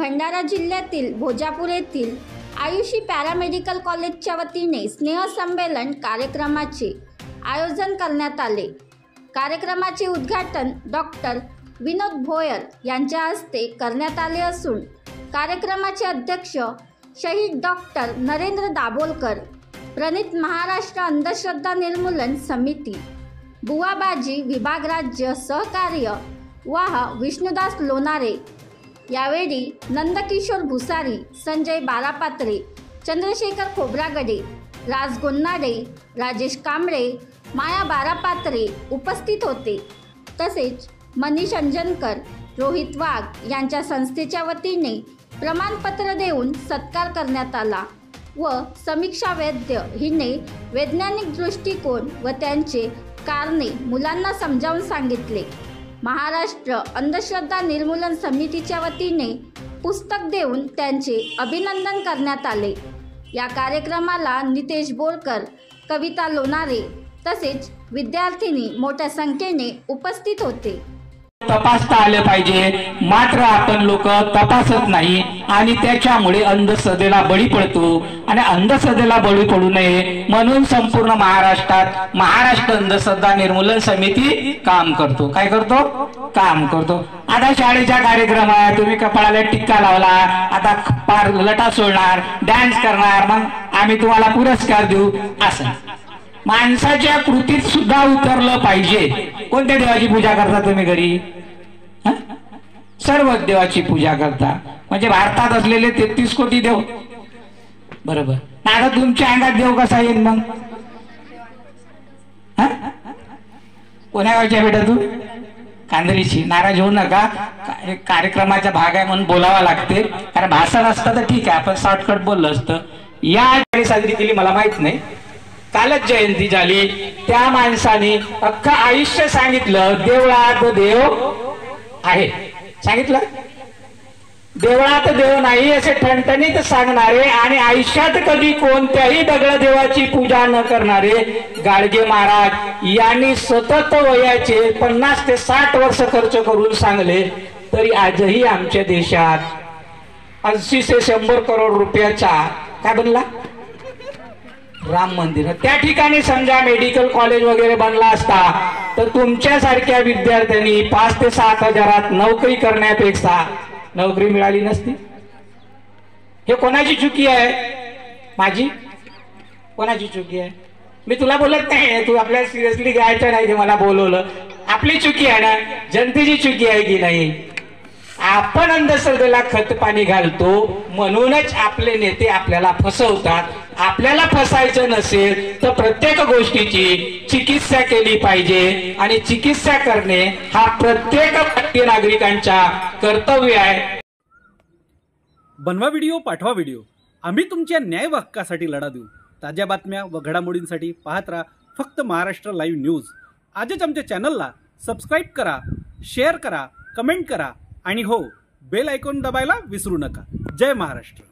भंडारा जिल्ह्यातील भोजापूर येथील आयुषी पॅरामेडिकल कॉलेजच्या वतीने स्नेहसंमेलन कार्यक्रमाचे आयोजन करण्यात आले। कार्यक्रमाचे उद्घाटन डॉक्टर विनोद भोयर यांच्या हस्ते करण्यात आले असून कार्यक्रमाचे अध्यक्ष शहीद डॉक्टर नरेंद्र दाभोलकर, प्रणित महाराष्ट्र अंधश्रद्धा निर्मूलन समिती, बुवाबाजी विभाग राज्य सहकार्य वाह विष्णुदास लोणारे। यावेळी नंदकिशोर भुसारी, संजय बारापात्रे, चंद्रशेखर खोब्रागडे, राज गोन्नाडे, राजेश कांबळे, माया बारापात्रे उपस्थित होते। तसेच मनीष अंजनकर, रोहित वाघ यांच्या संस्थेच्या वतीने प्रमाणपत्र देऊन सत्कार करण्यात आला व समीक्षा वैद्य हिने वैज्ञानिक दृष्टिकोन व त्यांचे कारणे मुलांना समजावून सांगितले। महाराष्ट्र अंधश्रद्धा निर्मूलन समितीच्या वतीने पुस्तक देऊन त्यांचे अभिनंदन करण्यात आले। या कार्यक्रमाला नितेश बोरकर, कविता लोणारे तसेच विद्यार्थिनी मोठ्या संख्येने उपस्थित होते। तपासता आले पाहिजे, मात्र आपण लोक तपासत नाही आणि त्याच्यामुळे अंधश्रद्धेला बळी पडतो आणि अंधश्रद्धेला बळी पडू नये म्हणून संपूर्ण महाराष्ट्रात महाराष्ट्र अंधश्रद्धा निर्मूलन समिती काम करतो। काय करतो? काम करतो। आता शाळेच्या कार्यक्रमात तुम्ही कपाळाला टिक्का लावला, आता पार लटा सोडणार, डान्स करणार, मग आम्ही तुम्हाला पुरस्कार देऊ असं माणसाच्या कृतीत सुद्धा उतरलं पाहिजे। कोणत्या देवाची पूजा करता तुम्ही घरी? सर्व देवाची पूजा करता, म्हणजे भारतात असलेले 33 कोटी देव, बरोबर। आता तुमच्या अंगात देव कसा येईल मग? कोण्या गावच्या बेटा तू? कांदरीची। नाराज होऊ नका, कार्यक्रमाचा भाग आहे म्हणून बोलावा लागते, कारण भाषण असतं तर ठीक आहे, आपण शॉर्टकट बोललो असतं। या साजरी केली मला माहित नाही, कालच जयंती झाली, त्या माणसाने अख्खं आयुष्य सांगितलं देवळात देव आहे, सांगितलं देवळात देव नाही असे ठणठणीत सांगणारे आणि आयुष्यात कधी कोणत्याही दगड देवाची पूजा न करणारे गाडगे महाराज यांनी सतत वयाचे 50 ते 60 वर्ष खर्च करून सांगले, तरी आजही आमच्या देशात 80 ते 100 करोड रुपयाचा काय बनला? राम मंदिर। त्या ठिकाणी समजा मेडिकल कॉलेज वगैरे बनला असता तर तुमच्यासारख्या विद्यार्थ्यांनी 5 ते 7 हजारात नोकरी करण्यापेक्षा नोकरी मिळाली नसती। हे कोणाची चुकी आहे? माझी? कोणाची चुकी आहे? मी तुला बोलत नाही, तू आपल्याला सिरियसली घ्यायचं नाही, मला बोलवलं, आपली चुकी आहे ना? जनतेची चुकी आहे की नाही? आपण अंधश्रद्धेला खत पाणी घालतो म्हणूनच आपले नेते आपल्याला फसवतात। आपल्याला फसायचं नसेल तर प्रत्येक गोष्टीची चिकित्सा केली पाहिजे आणि चिकित्सा करणे हा प्रत्येक भारतीय नागरिकांचा कर्तव्य आहे। बनवा व्हिडिओ, पाठवा व्हिडिओ, आम्ही तुमच्या न्याय व हक्कासाठी लढा देऊ। ताज्या बातम्या व घडामोडींसाठी पाहत राहा फक्त महाराष्ट्र लाईव्ह न्यूज। आजच आमच्या चॅनलला सबस्क्राईब करा, शेअर करा, कमेंट करा आणि हो, बेल आयकॉन दाबायला विसरू नका। जय महाराष्ट्र।